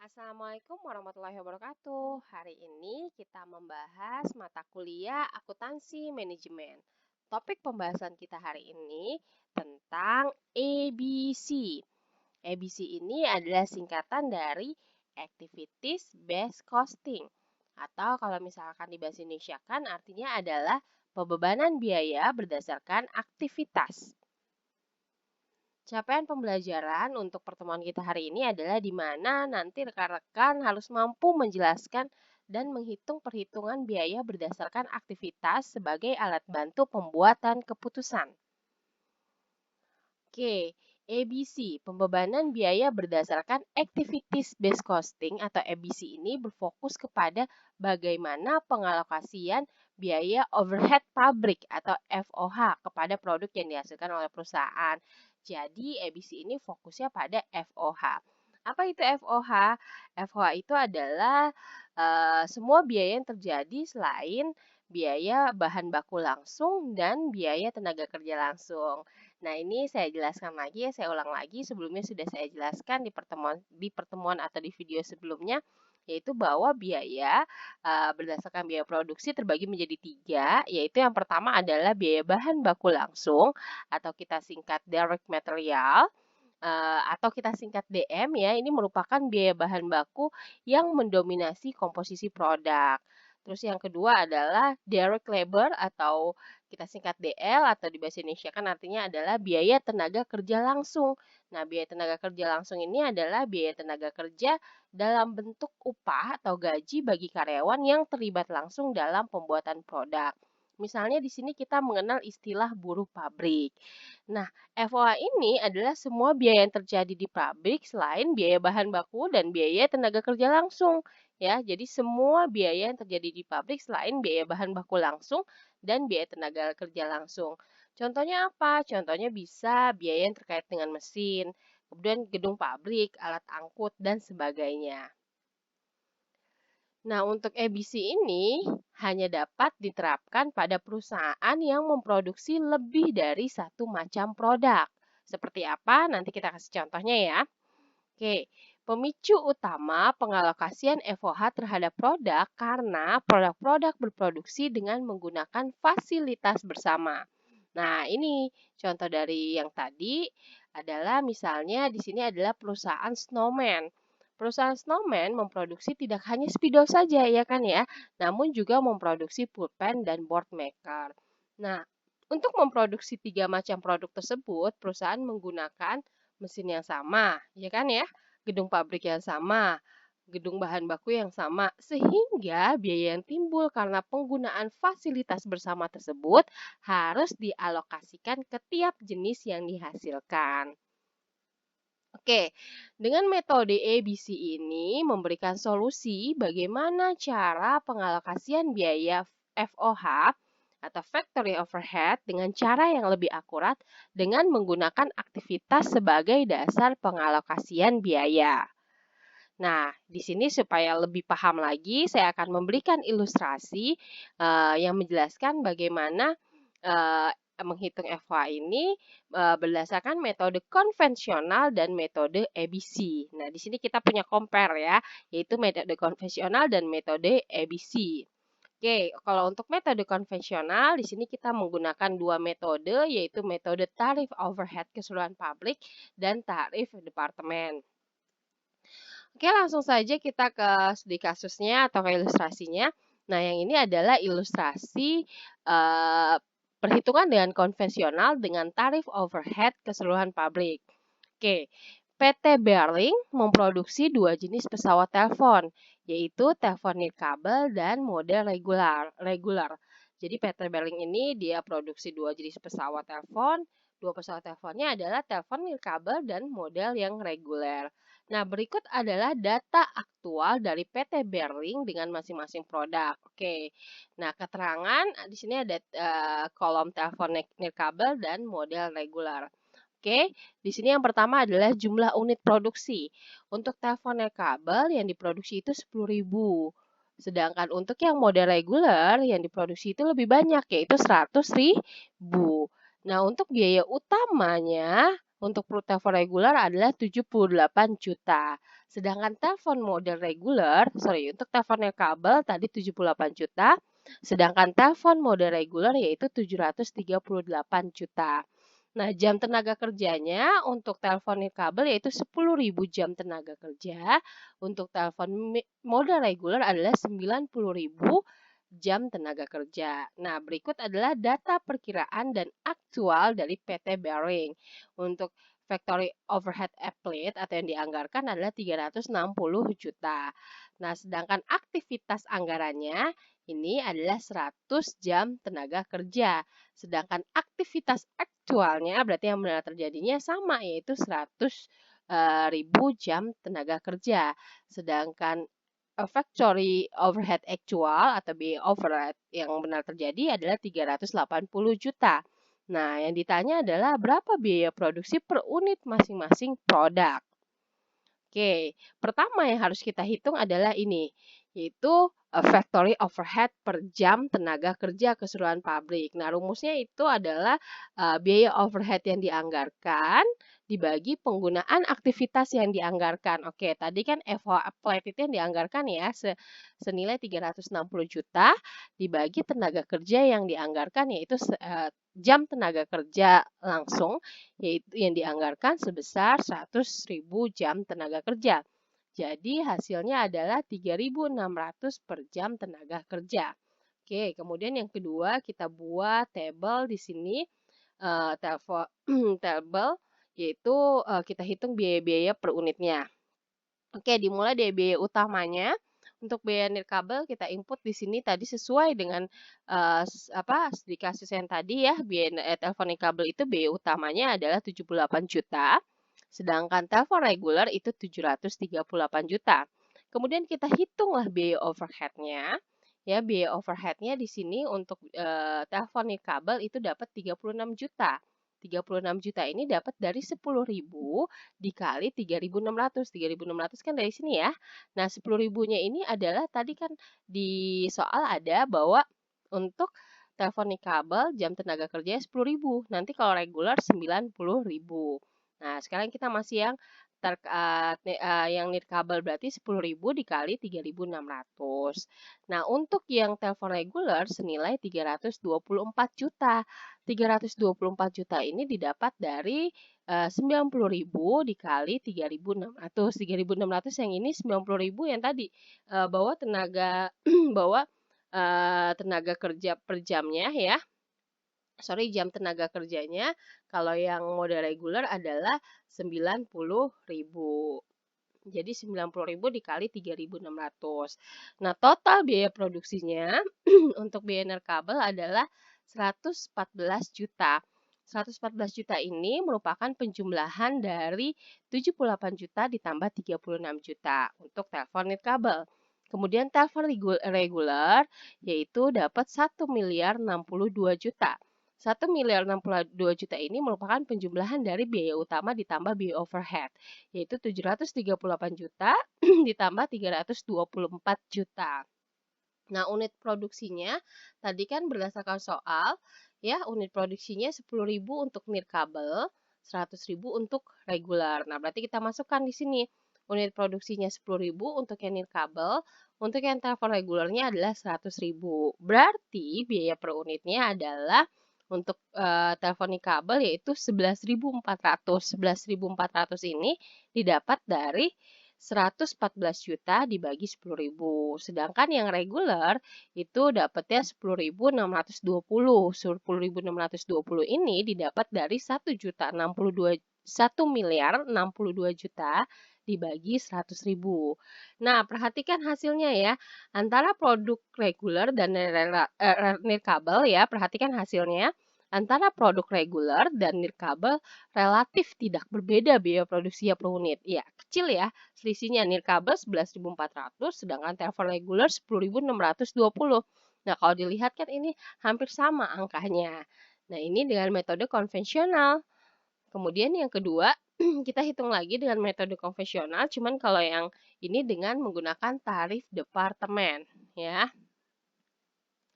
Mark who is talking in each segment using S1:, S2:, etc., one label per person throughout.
S1: Assalamualaikum warahmatullahi wabarakatuh. Hari ini kita membahas mata kuliah akuntansi manajemen. Topik pembahasan kita hari ini tentang ABC. ABC ini adalah singkatan dari Activities Based Costing. Atau kalau misalkan di bahasa Indonesia kan artinya adalah pembebanan biaya berdasarkan aktivitas. Capaian pembelajaran untuk pertemuan kita hari ini adalah di mana nanti rekan-rekan harus mampu menjelaskan dan menghitung perhitungan biaya berdasarkan aktivitas sebagai alat bantu pembuatan keputusan. Oke, ABC, pembebanan biaya berdasarkan Activities Based Costing atau ABC ini berfokus kepada bagaimana pengalokasian biaya overhead pabrik atau FOH kepada produk yang dihasilkan oleh perusahaan. Jadi, ABC ini fokusnya pada FOH. Apa itu FOH? FOH itu adalah semua biaya yang terjadi selain biaya bahan baku langsung dan biaya tenaga kerja langsung. Nah, ini saya jelaskan lagi ya, saya ulang lagi. Sebelumnya sudah saya jelaskan di pertemuan atau di video sebelumnya, yaitu bahwa biaya berdasarkan biaya produksi terbagi menjadi 3, yaitu yang pertama adalah biaya bahan baku langsung atau kita singkat direct material atau kita singkat DM ya. Ini merupakan biaya bahan baku yang mendominasi komposisi produk. Terus yang kedua adalah direct labor atau kita singkat DL atau di bahasa Indonesia kan artinya adalah biaya tenaga kerja langsung. Nah, biaya tenaga kerja langsung ini adalah biaya tenaga kerja dalam bentuk upah atau gaji bagi karyawan yang terlibat langsung dalam pembuatan produk. Misalnya di sini kita mengenal istilah buruh pabrik. Nah, FOH ini adalah semua biaya yang terjadi di pabrik selain biaya bahan baku dan biaya tenaga kerja langsung. Ya, jadi semua biaya yang terjadi di pabrik selain biaya bahan baku langsung dan biaya tenaga kerja langsung. Contohnya apa? Contohnya bisa biaya yang terkait dengan mesin, kemudian gedung pabrik, alat angkut, dan sebagainya. Nah, untuk ABC ini hanya dapat diterapkan pada perusahaan yang memproduksi lebih dari satu macam produk. Seperti apa? Nanti kita kasih contohnya ya. Oke, pemicu utama pengalokasian FOH terhadap produk karena produk-produk berproduksi dengan menggunakan fasilitas bersama. Nah, ini contoh dari yang tadi adalah misalnya di sini adalah perusahaan Snowman. Perusahaan Snowman memproduksi tidak hanya spidol saja ya kan ya, namun juga memproduksi pulpen dan board maker. Nah, untuk memproduksi 3 macam produk tersebut, perusahaan menggunakan mesin yang sama, ya kan ya, gedung pabrik yang sama, gedung bahan baku yang sama, sehingga biaya yang timbul karena penggunaan fasilitas bersama tersebut harus dialokasikan ke tiap jenis yang dihasilkan. Oke, dengan metode ABC ini memberikan solusi bagaimana cara pengalokasian biaya FOH atau factory overhead dengan cara yang lebih akurat dengan menggunakan aktivitas sebagai dasar pengalokasian biaya. Nah, di sini supaya lebih paham lagi, saya akan memberikan ilustrasi yang menjelaskan bagaimana menghitung FH ini berdasarkan metode konvensional dan metode ABC. Nah, di sini kita punya compare ya, yaitu metode konvensional dan metode ABC. Oke, kalau untuk metode konvensional, di sini kita menggunakan dua metode, yaitu metode tarif overhead keseluruhan pabrik dan tarif departemen. Oke, langsung saja kita ke studi kasusnya atau ke ilustrasinya. Nah, yang ini adalah ilustrasi perhitungan dengan konvensional dengan tarif overhead keseluruhan pabrik. Oke, PT Berling memproduksi dua jenis pesawat telepon, yaitu telepon nirkabel dan model regular. Jadi PT Berling ini dia produksi dua jenis pesawat telepon. Dua pesawat teleponnya adalah telepon nirkabel dan model yang reguler. Nah, berikut adalah data aktual dari PT Berling dengan masing-masing produk. Oke. Nah, keterangan di sini ada kolom telepon nirkabel dan model regular. Oke, di sini yang pertama adalah jumlah unit produksi. Untuk telepon nirkabel yang diproduksi itu 10.000. Sedangkan untuk yang model reguler yang diproduksi itu lebih banyak, yaitu 100.000. Nah, untuk biaya utamanya untuk telepon reguler adalah 78 juta. Sedangkan telepon model reguler, untuk telepon nirkabel tadi 78 juta, sedangkan telepon model reguler yaitu 738 juta. Nah, jam tenaga kerjanya untuk telepon nirkabel yaitu 10.000 jam tenaga kerja, untuk telepon model reguler adalah 90.000 jam tenaga kerja. Nah, berikut adalah data perkiraan dan aktual dari PT Bearing. Untuk factory overhead applet atau yang dianggarkan adalah 360 juta. Nah, sedangkan aktivitas anggarannya ini adalah 100 jam tenaga kerja. Sedangkan aktivitas aktualnya berarti yang benar terjadinya sama, yaitu 100.000 jam tenaga kerja. Sedangkan factory overhead actual atau biaya overhead yang benar terjadi adalah 380 juta. Nah, yang ditanya adalah berapa biaya produksi per unit masing-masing produk. Oke, pertama yang harus kita hitung adalah ini, yaitu factory overhead per jam tenaga kerja keseluruhan pabrik. Nah, rumusnya itu adalah biaya overhead yang dianggarkan dibagi penggunaan aktivitas yang dianggarkan. Oke, tadi kan FO applet itu yang dianggarkan ya, senilai 360 juta dibagi tenaga kerja yang dianggarkan yaitu jam tenaga kerja langsung yaitu yang dianggarkan sebesar 100.000 jam tenaga kerja. Jadi hasilnya adalah 3.600 per jam tenaga kerja. Oke, kemudian yang kedua kita buat table di sini table yaitu kita hitung biaya-biaya per unitnya. Oke, dimulai dari biaya utamanya. Untuk biaya nirkabel kita input di sini tadi sesuai dengan di kasus yang tadi ya, biaya telepon nirkabel itu biaya utamanya adalah 78 juta, sedangkan telepon reguler itu 738 juta. Kemudian kita hitunglah biaya overhead-nya. Ya, biaya overhead-nya di sini untuk telepon nirkabel itu dapat 36 juta. 36 juta ini dapat dari 10.000 dikali 3.600. 3.600 kan dari sini ya. Nah, 10.000-nya ini adalah tadi kan di soal ada bahwa untuk telepon nirkabel jam tenaga kerjanya 10.000. Nanti kalau reguler 90.000. Nah, sekarang kita masih yang nirkabel berarti 10.000 dikali 3.600. Nah, untuk yang telepon reguler senilai 324 juta. 324 juta ini didapat dari 90.000 dikali 3.600. 3.600 yang ini 90.000 yang tadi bahwa tenaga bahwa tenaga kerja per jamnya ya. Jam tenaga kerjanya kalau yang model reguler adalah 90.000. Jadi 90.000 dikali 3.600. Nah, total biaya produksinya untuk biaya nirkabel adalah 114 juta. 114 juta ini merupakan penjumlahan dari 78 juta ditambah 36 juta untuk telepon nirkabel. Kemudian telepon reguler yaitu dapat 1.062 juta. 1.062 juta ini merupakan penjumlahan dari biaya utama ditambah biaya overhead, yaitu 738 juta ditambah 324 juta. Nah, unit produksinya tadi kan berdasarkan soal, ya, unit produksinya 10.000 untuk nirkabel, 100.000 untuk reguler. Nah, berarti kita masukkan di sini. Unit produksinya 10.000 untuk yang nirkabel, untuk yang telepon regulernya adalah 100.000. Berarti biaya per unitnya adalah untuk telepon nirkabel yaitu 11.400. 11.400 ini didapat dari 114 juta dibagi 10.000. Sedangkan yang reguler itu dapatnya 10.620. 10.620 ini didapat dari 1.062 1.062 juta dibagi 100.000. Nah, perhatikan hasilnya ya. Antara produk reguler dan nirkabel ya, perhatikan hasilnya. Antara produk reguler dan nirkabel relatif tidak berbeda biaya produksinya per unit. Ya, kecil ya. Selisihnya nirkabel 11.400, sedangkan telepon reguler 10.620. Nah, kalau dilihat kan ini hampir sama angkanya. Nah, ini dengan metode konvensional. Kemudian yang kedua, kita hitung lagi dengan metode konvensional, cuman kalau yang ini dengan menggunakan tarif departemen, ya.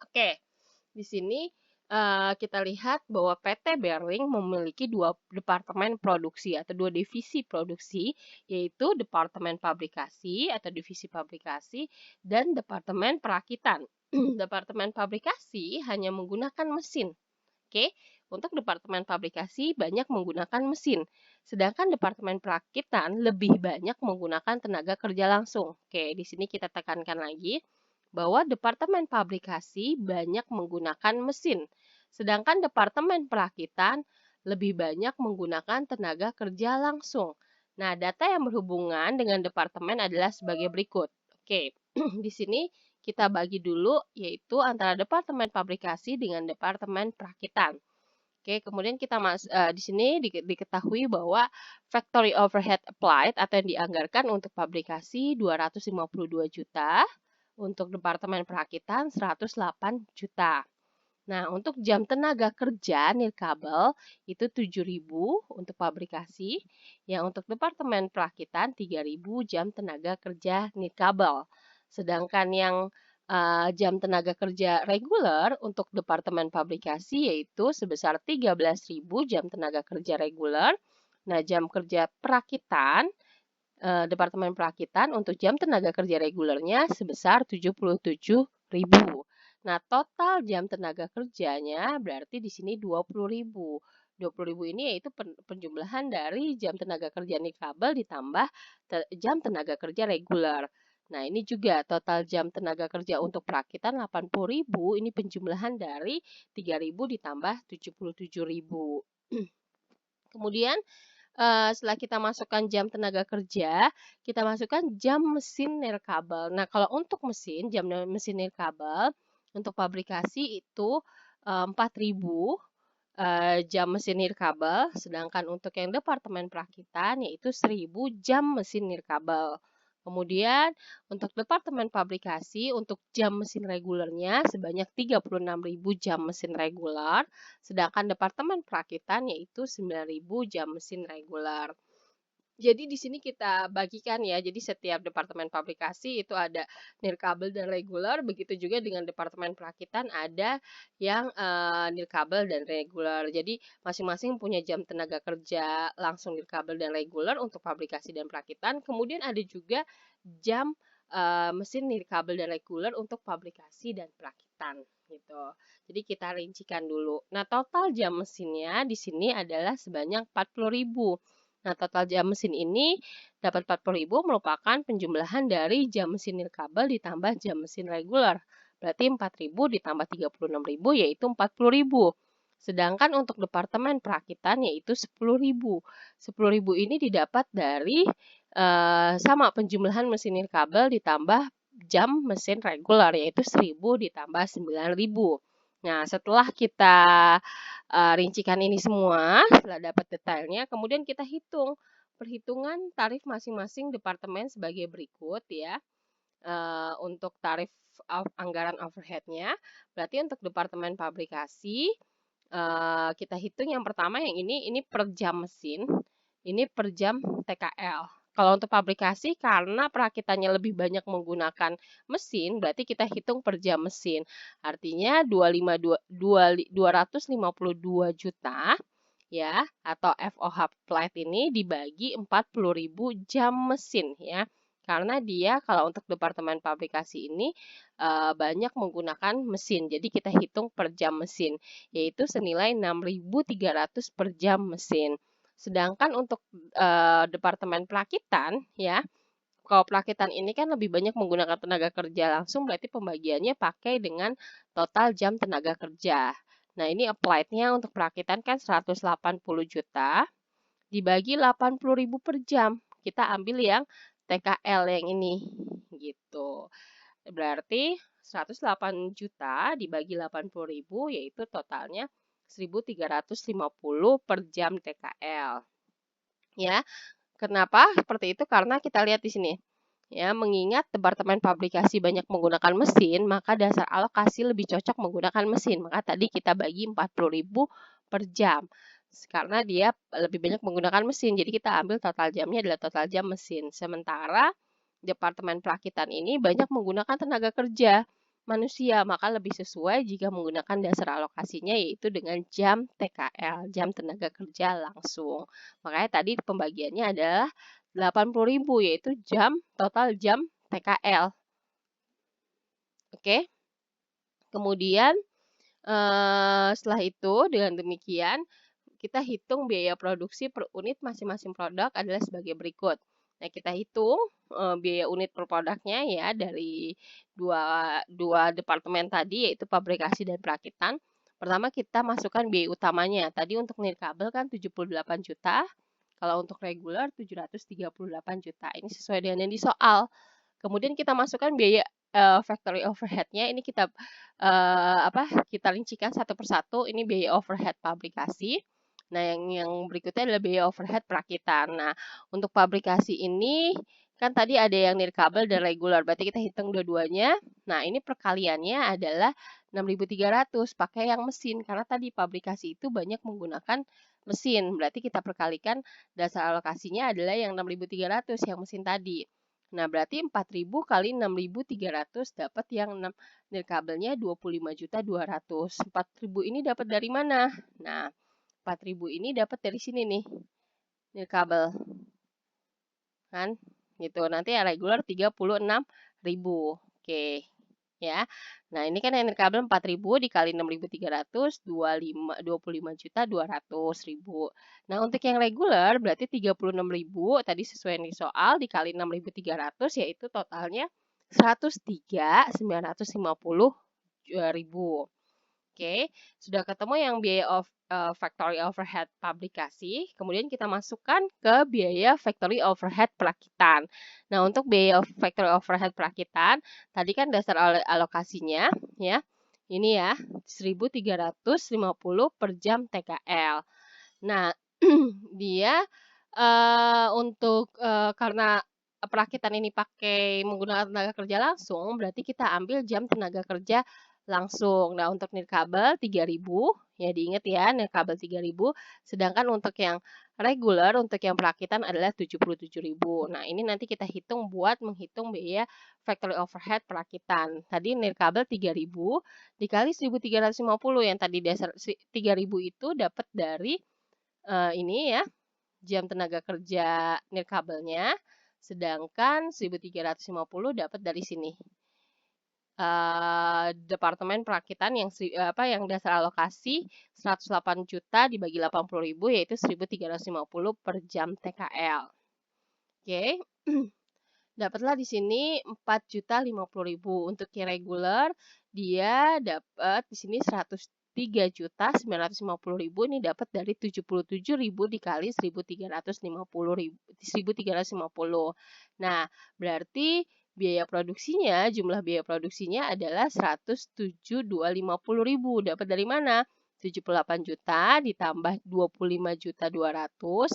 S1: Oke, di sini kita lihat bahwa PT Berling memiliki dua departemen produksi atau dua divisi produksi, yaitu Departemen Pabrikasi atau divisi pabrikasi dan Departemen Perakitan. Departemen Pabrikasi hanya menggunakan mesin. Oke, untuk Departemen Pabrikasi banyak menggunakan mesin, sedangkan Departemen Perakitan lebih banyak menggunakan tenaga kerja langsung. Oke, di sini kita tekankan lagi bahwa Departemen Pabrikasi banyak menggunakan mesin, sedangkan Departemen Perakitan lebih banyak menggunakan tenaga kerja langsung. Nah, data yang berhubungan dengan departemen adalah sebagai berikut. Oke, di sini kita bagi dulu yaitu antara Departemen Pabrikasi dengan Departemen Perakitan. Oke, kemudian di sini diketahui bahwa factory overhead applied atau yang dianggarkan untuk pabrikasi 252 juta, untuk Departemen Perakitan 108 juta. Nah, untuk jam tenaga kerja nirkabel itu 7.000 untuk pabrikasi, yang untuk Departemen Perakitan 3.000 jam tenaga kerja nirkabel. Sedangkan yang jam tenaga kerja reguler untuk Departemen Pabrikasi yaitu sebesar 13.000 jam tenaga kerja reguler. Nah, jam kerja perakitan, Departemen Perakitan untuk jam tenaga kerja regulernya sebesar 77.000. Nah, total jam tenaga kerjanya berarti di sini 20.000. 20.000 ini yaitu penjumlahan dari jam tenaga kerja nirkabel ditambah jam tenaga kerja reguler. Nah, ini juga total jam tenaga kerja untuk perakitan 80.000, ini penjumlahan dari 3.000 ditambah 77.000. Kemudian setelah kita masukkan jam tenaga kerja, kita masukkan jam mesin nirkabel. Nah, kalau untuk mesin, jam mesin nirkabel untuk pabrikasi itu 4.000 jam mesin nirkabel, sedangkan untuk yang Departemen Perakitan yaitu 1.000 jam mesin nirkabel. Kemudian untuk Departemen Pabrikasi untuk jam mesin regulernya sebanyak 36.000 jam mesin reguler, sedangkan Departemen Perakitan yaitu 9.000 jam mesin reguler. Jadi di sini kita bagikan ya, jadi setiap departemen pabrikasi itu ada nirkabel dan reguler, begitu juga dengan departemen perakitan ada yang nirkabel dan reguler. Jadi masing-masing punya jam tenaga kerja langsung nirkabel dan reguler untuk pabrikasi dan perakitan. Kemudian ada juga jam mesin nirkabel dan reguler untuk pabrikasi dan perakitan gitu. Jadi kita rincikan dulu. Nah, total jam mesinnya di sini adalah sebanyak 40.000. Nah, total jam mesin ini dapat 40.000 merupakan penjumlahan dari jam mesin nirkabel ditambah jam mesin reguler. Berarti 4.000 ditambah 36.000 yaitu 40.000. Sedangkan untuk Departemen Perakitan yaitu 10.000. 10.000 ini didapat dari sama penjumlahan mesin nirkabel ditambah jam mesin reguler yaitu 1.000 ditambah 9.000. Nah, setelah kita rincikan ini semua, setelah dapat detailnya, kemudian kita hitung perhitungan tarif masing-masing departemen sebagai berikut ya. Untuk tarif anggaran overhead-nya, berarti untuk Departemen Pabrikasi, kita hitung yang pertama yang ini per jam mesin, ini per jam TKL. Kalau untuk pabrikasi, karena perakitannya lebih banyak menggunakan mesin, berarti kita hitung per jam mesin. Artinya 252 juta ya, atau FOH plate ini dibagi 40.000 jam mesin ya. Karena dia kalau untuk departemen pabrikasi ini banyak menggunakan mesin. Jadi kita hitung per jam mesin, yaitu senilai 6.300 per jam mesin. Sedangkan untuk departemen perakitan ya, kalau perakitan ini kan lebih banyak menggunakan tenaga kerja langsung, berarti pembagiannya pakai dengan total jam tenaga kerja. Nah, ini applied-nya untuk perakitan kan 180 juta, dibagi 80.000 per jam. Kita ambil yang TKL yang ini, gitu. Berarti 108 juta dibagi 80.000, yaitu totalnya 1.350 per jam TKL. Ya, kenapa seperti itu? Karena kita lihat di sini. Ya, mengingat departemen pabrikasi banyak menggunakan mesin, maka dasar alokasi lebih cocok menggunakan mesin. Maka tadi kita bagi 40.000 per jam. Karena dia lebih banyak menggunakan mesin, jadi kita ambil total jamnya adalah total jam mesin. Sementara departemen perakitan ini banyak menggunakan tenaga kerja. manusia, maka lebih sesuai jika menggunakan dasar alokasinya yaitu dengan jam TKL, jam tenaga kerja langsung. Makanya tadi pembagiannya adalah 80.000 yaitu total jam TKL. Oke. Kemudian setelah itu dengan demikian kita hitung biaya produksi per unit masing-masing produk adalah sebagai berikut. Nah, kita hitung biaya unit per produknya ya dari dua departemen tadi yaitu pabrikasi dan perakitan. Pertama kita masukkan biaya utamanya. Tadi untuk nirkabel kan 78 juta. Kalau untuk reguler 738 juta. Ini sesuai dengan yang di soal. Kemudian kita masukkan biaya factory overhead-nya. Ini kita kita rincikan satu persatu. Ini biaya overhead pabrikasi. Nah, yang berikutnya adalah biaya overhead perakitan. Nah, untuk pabrikasi ini kan tadi ada yang nirkabel dan regular, berarti kita hitung dua-duanya. Nah, ini perkaliannya adalah 6.300 pakai yang mesin karena tadi pabrikasi itu banyak menggunakan mesin. Berarti kita perkalikan dasar alokasinya adalah yang 6.300 yang mesin tadi. Nah, berarti 4.000 kali 6.300 dapat yang nirkabelnya 25.200. 4.000 ini dapat dari mana? Nah, 4.000 ini dapat dari sini nih, nirkabel. Kan? Gitu. Nanti yang regular 36.000. Oke. Ya. Nah, ini kan yang nirkabel 4.000 dikali 6.300 25.200.000. Nah, untuk yang regular berarti 36.000 tadi sesuai yang di soal dikali 6.300 yaitu totalnya 103.950.000. Oke, sudah ketemu yang biaya factory overhead pabrikasi, kemudian kita masukkan ke biaya factory overhead perakitan. Nah, untuk biaya factory overhead perakitan, tadi kan dasar alokasinya ya. Ini ya, 1.350 per jam TKL. Nah, dia karena perakitan ini pakai menggunakan tenaga kerja langsung, berarti kita ambil jam tenaga kerja langsung. Nah, untuk nirkabel 3.000, ya diingat ya, nirkabel 3.000, sedangkan untuk yang regular, untuk yang perakitan adalah 77.000. Nah, ini nanti kita hitung buat menghitung biaya factory overhead perakitan. Tadi nirkabel 3.000 dikali 1.350 yang tadi dasar 3.000 itu dapat dari ini ya, jam tenaga kerja nirkabelnya, sedangkan 1.350 dapat dari sini. Departemen perakitan yang dasar alokasi 108 juta dibagi 80.000 yaitu 1.350 per jam TKL. Oke. Dapatlah di sini 4.050.000. Untuk yang regular dia dapat di sini 103.950.000 ini dapat dari 77.000 dikali 1.350. Nah, berarti jumlah biaya produksinya adalah 107.250.000. Dapat dari mana? 78 juta ditambah 25.200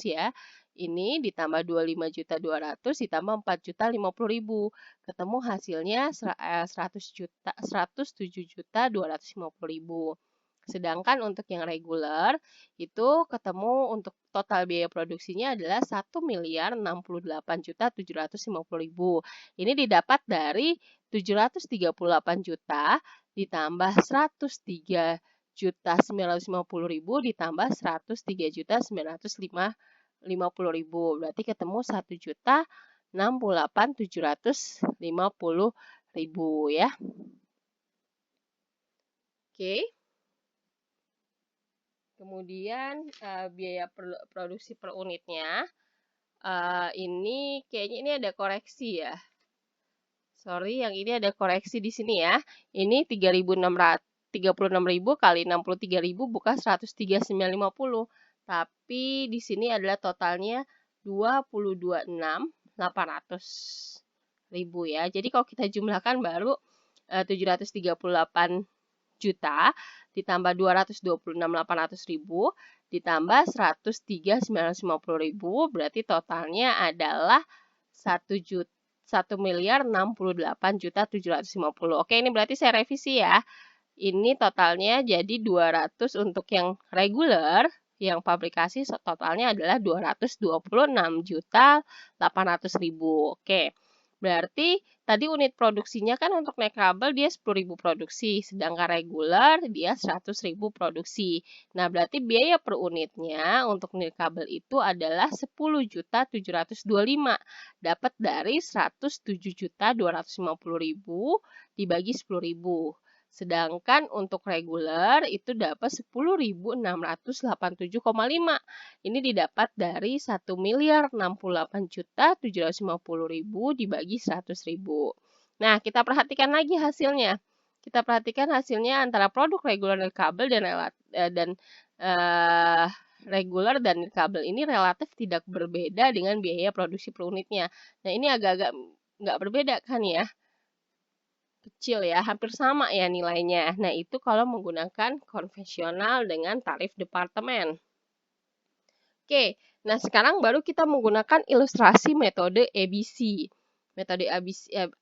S1: ya. Ini ditambah 25.200 ditambah 4.050.000. Ketemu hasilnya 107.250.000. Sedangkan untuk yang regular itu ketemu untuk total biaya produksinya adalah 1.068.750.000. Ini didapat dari 738 juta ditambah 103.950.000 ditambah 103.950.000. Berarti ketemu 1.068.750.000 ya. Oke. Kemudian biaya produksi per unitnya ini kayaknya ini ada koreksi ya. Sorry, yang ini ada koreksi di sini ya. Ini 36.000 kali 63.000 bukan 103.950. Tapi di sini adalah totalnya 22.600.000 ya. Jadi kalau kita jumlahkan baru 738 juta ditambah 226.800.000 ditambah 103.950.000 berarti totalnya adalah 1.068.750. Oke, ini berarti saya revisi ya. Ini totalnya jadi 200 untuk yang regular, yang pabrikasi totalnya adalah 226.800.000. Oke. Berarti tadi unit produksinya kan untuk nirkabel dia 10.000 produksi, sedangkan reguler dia 100.000 produksi. Nah, berarti biaya per unitnya untuk nirkabel itu adalah 10.725. Dapat dari 107.250.000 dibagi 10.000. Sedangkan untuk reguler itu dapat 10.687,5. Ini didapat dari 1.068.750.000 dibagi 100.000. Nah, kita perhatikan lagi hasilnya. Kita perhatikan hasilnya antara produk reguler nirkabel dan reguler dan nirkabel ini relatif tidak berbeda dengan biaya produksi per unitnya. Nah, ini agak-agak nggak berbeda kan ya? Kecil ya, hampir sama ya nilainya. Nah, itu kalau menggunakan konvensional dengan tarif departemen. Oke, nah sekarang baru kita menggunakan ilustrasi metode ABC. Metode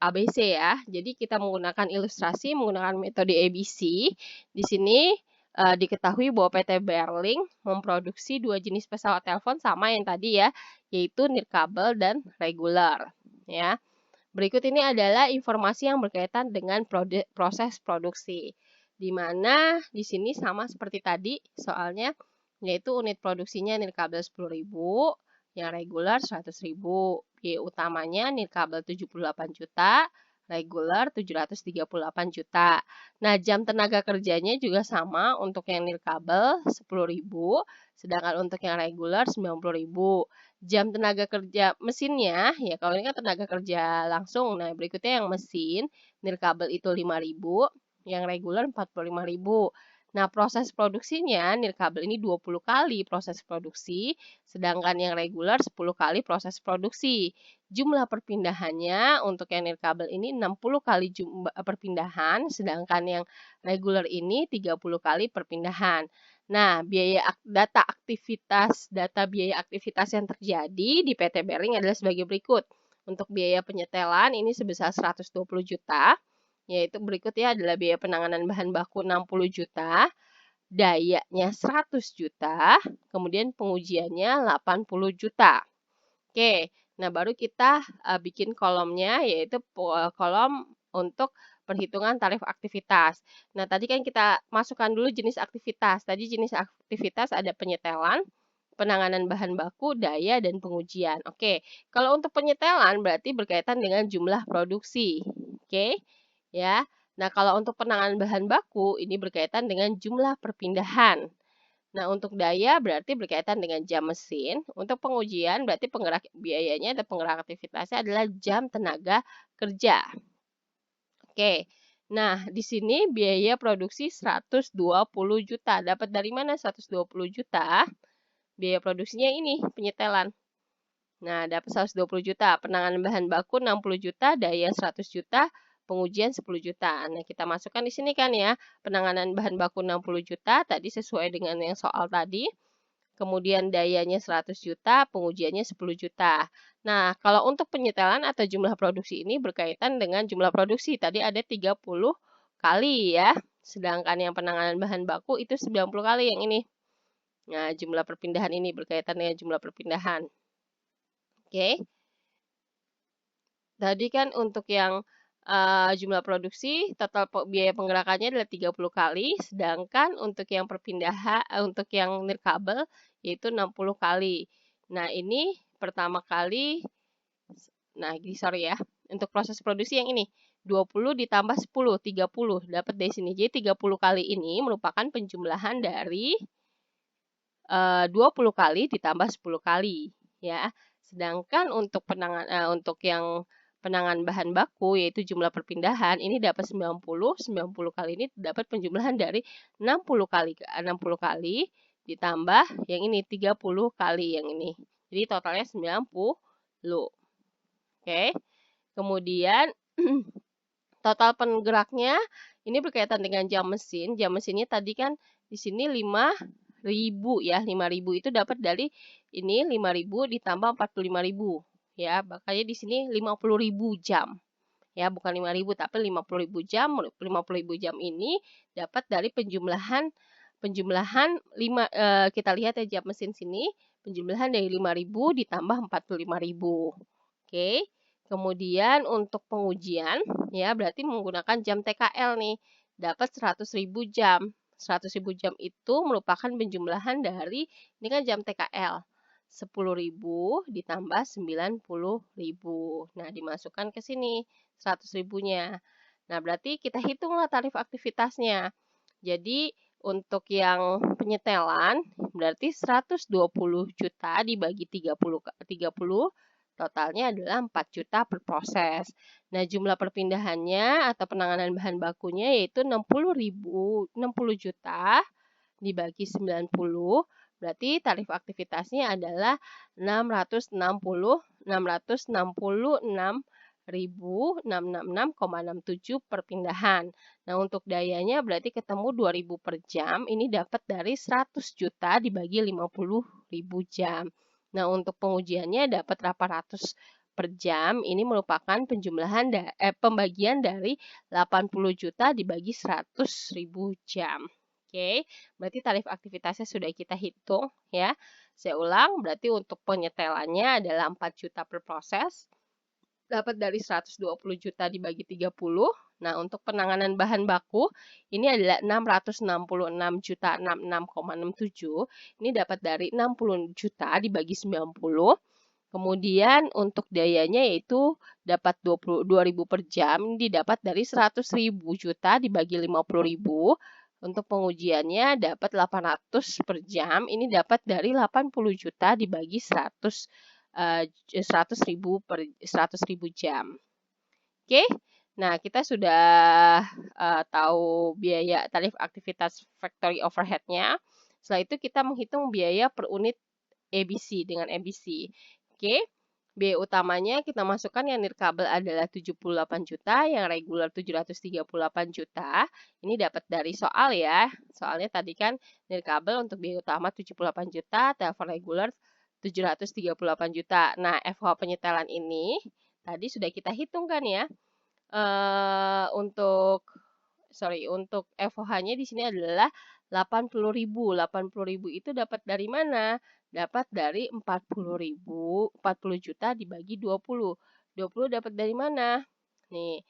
S1: ABC ya. Jadi kita menggunakan ilustrasi menggunakan metode ABC. Di sini diketahui bahwa PT Berling memproduksi dua jenis pesawat telepon sama yang tadi ya, yaitu nirkabel dan reguler. Ya. Berikut ini adalah informasi yang berkaitan dengan proses produksi. Di mana di sini sama seperti tadi soalnya, yaitu unit produksinya nirkabel 10.000, yang reguler 100.000. Biaya utamanya nirkabel 78 juta, reguler 738 juta. Nah, jam tenaga kerjanya juga sama untuk yang nirkabel 10.000, sedangkan untuk yang reguler 90.000. Jam tenaga kerja mesinnya, ya kalau ini kan tenaga kerja langsung. Nah, berikutnya yang mesin, nirkabel itu 5.000, yang reguler 45.000. Nah, proses produksinya, nirkabel ini 20 kali proses produksi, sedangkan yang reguler 10 kali proses produksi. Jumlah perpindahannya untuk yang nirkabel ini 60 kali perpindahan, sedangkan yang reguler ini 30 kali perpindahan. Nah, data biaya aktivitas yang terjadi di PT Berling adalah sebagai berikut. Untuk biaya penyetelan ini sebesar 120 juta, yaitu berikutnya adalah biaya penanganan bahan baku 60 juta, dayanya 100 juta, kemudian pengujiannya 80 juta. Oke, nah baru kita bikin kolomnya, yaitu kolom untuk perhitungan tarif aktivitas. Nah, tadi kan kita masukkan dulu jenis aktivitas. Tadi jenis aktivitas ada penyetelan, penanganan bahan baku, daya, dan pengujian. Oke, kalau untuk penyetelan berarti berkaitan dengan jumlah produksi. Oke, ya. Nah, kalau untuk penanganan bahan baku ini berkaitan dengan jumlah perpindahan. Nah, untuk daya berarti berkaitan dengan jam mesin. Untuk pengujian berarti penggerak biayanya dan penggerak aktivitasnya adalah jam tenaga kerja. Oke, nah di sini biaya produksi 120 juta. Dapat dari mana 120 juta? Biaya produksinya ini, penyetelan. Nah, dapat 120 juta. Penanganan bahan baku 60 juta, daya 100 juta, pengujian 10 juta. Nah, kita masukkan di sini kan ya, penanganan bahan baku 60 juta, tadi sesuai dengan yang soal tadi. Kemudian dayanya 100 juta, pengujiannya 10 juta. Nah, kalau untuk penyetelan atau jumlah produksi ini berkaitan dengan jumlah produksi. Tadi ada 30 kali ya. Sedangkan yang penanganan bahan baku itu 90 kali yang ini. Nah, jumlah perpindahan ini berkaitan dengan jumlah perpindahan. Oke. Tadi kan untuk yang jumlah produksi, total biaya penggerakannya adalah 30 kali, sedangkan untuk yang perpindahan, untuk yang nirkabel yaitu 60 kali. Nah, ini pertama kali, nah sorry ya, untuk proses produksi yang ini, 20 ditambah 10, 30, dapat dari sini. Jadi 30 kali ini merupakan penjumlahan dari 20 kali ditambah 10 kali, ya. Sedangkan untuk yang penanganan bahan baku yaitu jumlah perpindahan ini dapat 90 kali ini dapat penjumlahan dari 60 kali ditambah yang ini 30 kali yang ini. Jadi totalnya 90. Oke. Kemudian total penggeraknya ini berkaitan dengan jam mesin. Jam mesinnya tadi kan di sini 5.000 ya. 5.000 itu dapat dari ini 5.000 ditambah 45.000. Ya, makanya di sini 50.000 jam. Ya, bukan 5.000 tapi 50.000 jam. 50.000 jam ini dapat dari penjumlahan kita lihat ya jam mesin sini, penjumlahan dari 5.000 ditambah 45.000. Oke. Kemudian untuk pengujian, ya berarti menggunakan jam TKL nih, dapat 100.000 jam. 100.000 jam itu merupakan penjumlahan dari, ini kan jam TKL, 10.000 ditambah 90.000. Nah, dimasukkan ke sini 100.000-nya. Nah, berarti kita hitunglah tarif aktivitasnya. Jadi, untuk yang penyetelan, berarti 120 juta dibagi 30, totalnya adalah 4 juta per proses. Nah, jumlah perpindahannya atau penanganan bahan bakunya yaitu 60 juta dibagi 90, berarti tarif aktivitasnya adalah 666.666,67 perpindahan. Nah, untuk dayanya berarti ketemu 2.000 per jam, ini dapat dari 100 juta dibagi 50.000 jam. Nah, untuk pengujiannya dapat 800 per jam, ini merupakan pembagian dari 80 juta dibagi 100.000 jam. Oke, berarti tarif aktivitasnya sudah kita hitung ya. Saya ulang, berarti untuk penyetelannya adalah 4 juta per proses, dapat dari 120 juta dibagi 30. Nah, untuk penanganan bahan baku, ini adalah 666.66,67. Ini dapat dari 60 juta dibagi 90. Kemudian untuk dayanya yaitu dapat 22.000 per jam, ini didapat dari 100.000 juta dibagi 50.000. Untuk pengujiannya dapat 800 per jam, ini dapat dari 80 juta dibagi 100.000 jam. Oke, nah kita sudah tahu biaya tarif aktivitas factory overhead-nya. Setelah itu kita menghitung biaya per unit ABC dengan ABC. Oke, biaya utamanya kita masukkan yang nirkabel adalah 78 juta, yang regular 738 juta. Ini dapat dari soal ya. Soalnya tadi kan nirkabel untuk biaya utama 78 juta, telepon regular 738 juta. Nah, FH penyetelan ini tadi sudah kita hitungkan ya. Untuk FOH-nya di sini adalah 80.000. 80.000 itu dapat dari mana? Dapat dari 40.000, 40 juta dibagi 20. 20 dapat dari mana? Nih,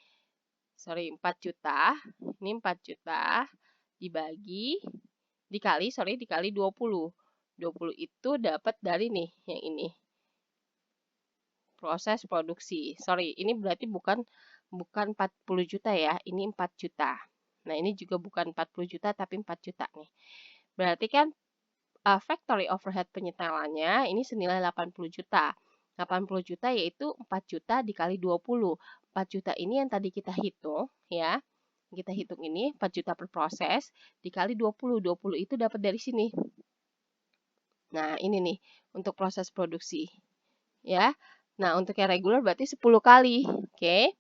S1: 4 juta. Ini 4 juta dikali 20. 20 itu dapat dari nih, yang ini. Proses produksi. Ini berarti bukan 40 juta ya, ini 4 juta. Nah, ini juga bukan 40 juta, tapi 4 juta nih. Berarti kan factory overhead penyetelannya ini senilai 80 juta. 80 juta yaitu 4 juta dikali 20. 4 juta ini yang tadi kita hitung ya. Kita hitung ini 4 juta per proses dikali 20. 20 itu dapat dari sini. Nah, ini nih untuk proses produksi. Ya. Nah, untuk yang reguler berarti 10 kali. Oke.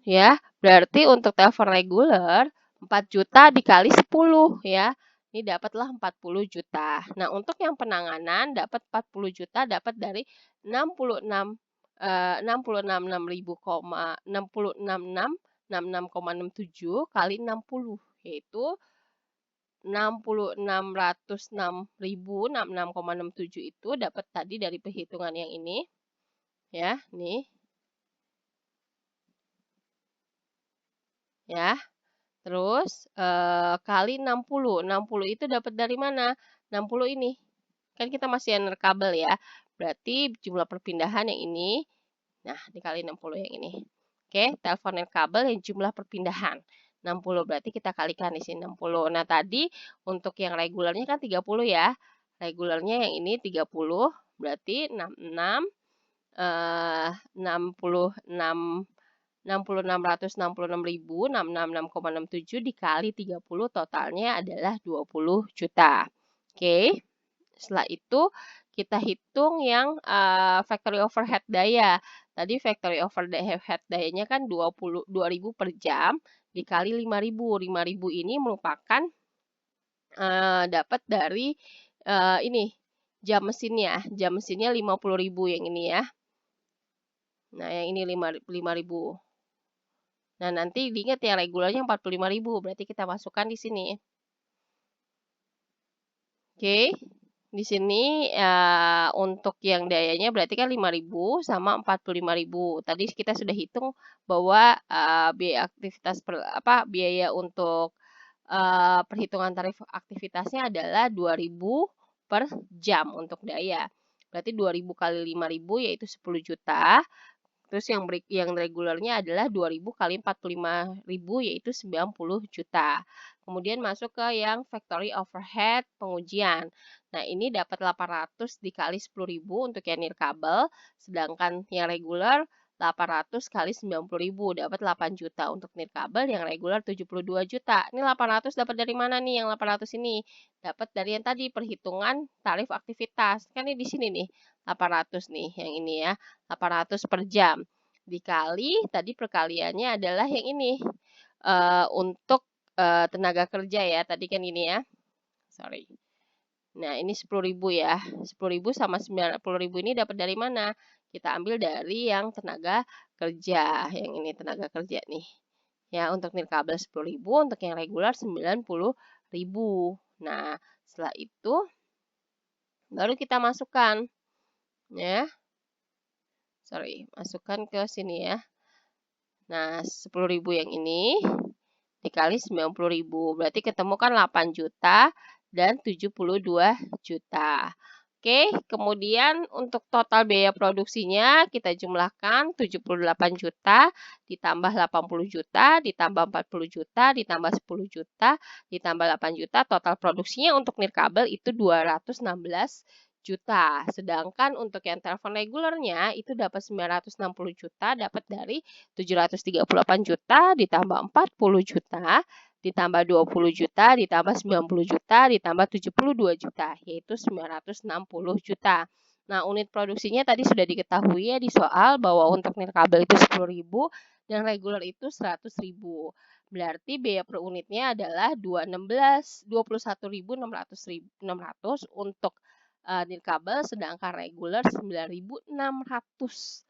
S1: Ya, berarti untuk telepon reguler 4 juta dikali 10 ya. Ini dapatlah 40 juta. Nah, untuk yang penanganan dapat 40 juta dapat dari 66.67 kali 60 yaitu 66.066.066,67 itu dapat tadi dari perhitungan yang ini. Ya, nih. Ya. Terus kali 60. 60 itu dapat dari mana? 60 ini. Kan kita masih yang nirkabel ya. Berarti jumlah perpindahan yang ini. Nah, dikali 60 yang ini. Oke, telepon nirkabel yang jumlah perpindahan. 60 berarti kita kalikan di sini 60. Nah, tadi untuk yang regulernya kan 30 ya. Regulernya yang ini 30. Berarti 66 66.666.066,67 dikali 30 totalnya adalah 20 juta. Oke. Setelah itu kita hitung yang factory overhead daya. Tadi factory overhead dayanya kan 2.000 per jam dikali 5.000. 5.000 ini merupakan dapat dari ini jam mesinnya. Jam mesinnya 50.000 yang ini ya. Nah, yang ini 5.000. Nah, nanti diingat yang regulernya 45.000, berarti kita masukkan di sini. Oke. Di sini untuk yang dayanya berarti kan 5.000 sama 45.000. Tadi kita sudah hitung bahwa biaya aktivitas biaya untuk perhitungan tarif aktivitasnya adalah 2.000 per jam untuk daya. Berarti 2.000 kali 5.000 yaitu 10 juta. Terus yang regulernya adalah 2.000 kali 45.000 yaitu 90 juta. Kemudian masuk ke yang factory overhead pengujian. Nah, ini dapat 800 dikali 10.000 untuk yang nirkabel, sedangkan yang reguler 800 kali 90.000 dapat 8 juta untuk nirkabel, yang reguler 72 juta. Ini 800 dapat dari mana nih yang 800 ini? Dapat dari yang tadi perhitungan tarif aktivitas. Kan ini di sini nih 800 nih yang ini ya. 800 per jam dikali tadi perkaliannya adalah yang ini untuk tenaga kerja ya, tadi kan ini ya, sorry. Nah, ini 10.000 ya, 10.000 sama 90.000 ini dapat dari mana? Kita ambil dari yang tenaga kerja, yang ini tenaga kerja nih ya, untuk nirkabel 10.000, untuk yang regular 90.000. Nah, setelah itu baru kita masukkan ya, sorry, masukkan ke sini ya. Nah, 10.000 yang ini dikali 90.000. Berarti ketemu kan 8 juta dan 72 juta. Oke, kemudian untuk total biaya produksinya kita jumlahkan 78 juta, ditambah 80 juta, ditambah 40 juta, ditambah 10 juta, ditambah 8 juta. Total produksinya untuk nirkabel itu 216 juta. Sedangkan untuk yang telepon regulernya itu dapat 960 juta, dapat dari 738 juta, ditambah 40 juta, ditambah 20 juta, ditambah 90 juta, ditambah 72 juta, yaitu 960 juta. Nah, unit produksinya tadi sudah diketahui ya di soal bahwa untuk nirkabel itu 10.000 dan reguler itu 100.000. Berarti biaya per unitnya adalah 21.600 untuk nirkabel, sedangkan reguler 9.600.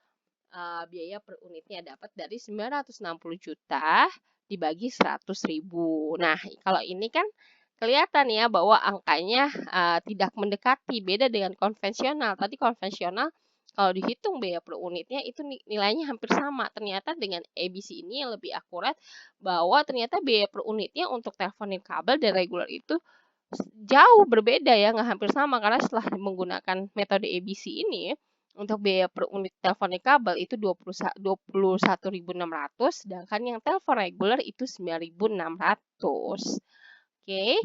S1: Biaya per unitnya dapat dari 960 juta dibagi 100.000. Nah, kalau ini kan kelihatan ya bahwa angkanya tidak mendekati, beda dengan konvensional. Tadi konvensional kalau dihitung biaya per unitnya itu nilainya hampir sama. Ternyata dengan ABC ini yang lebih akurat bahwa ternyata biaya per unitnya untuk telepon nirkabel dan reguler itu jauh berbeda ya, nggak hampir sama, karena setelah menggunakan metode ABC ini untuk biaya per unit telepon nirkabel itu 21.600, sedangkan yang telepon reguler itu 9.600. Oke,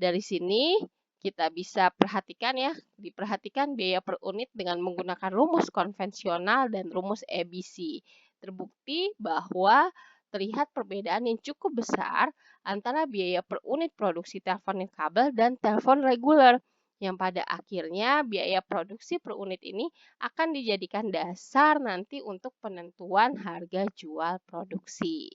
S1: dari sini kita bisa perhatikan ya, diperhatikan biaya per unit dengan menggunakan rumus konvensional dan rumus ABC. Terbukti bahwa terlihat perbedaan yang cukup besar antara biaya per unit produksi telepon nirkabel dan telepon reguler, yang pada akhirnya biaya produksi per unit ini akan dijadikan dasar nanti untuk penentuan harga jual produksi.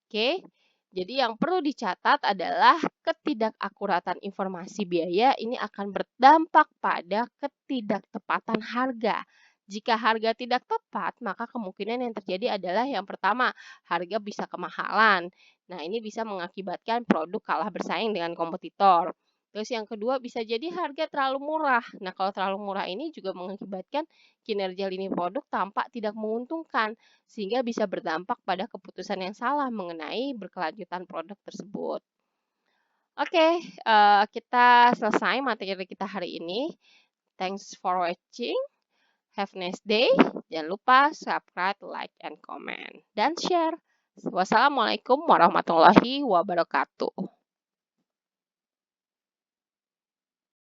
S1: Oke, jadi yang perlu dicatat adalah ketidakakuratan informasi biaya ini akan berdampak pada ketidaktepatan harga. Jika harga tidak tepat, maka kemungkinan yang terjadi adalah yang pertama, harga bisa kemahalan. Nah, ini bisa mengakibatkan produk kalah bersaing dengan kompetitor. Terus yang kedua bisa jadi harga terlalu murah. Nah, kalau terlalu murah ini juga mengakibatkan kinerja lini produk tampak tidak menguntungkan, sehingga bisa berdampak pada keputusan yang salah mengenai berkelanjutan produk tersebut. Oke, kita selesai materi kita hari ini. Thanks for watching. Have a nice day. Jangan lupa subscribe, like, and comment, dan share. Wassalamualaikum warahmatullahi wabarakatuh.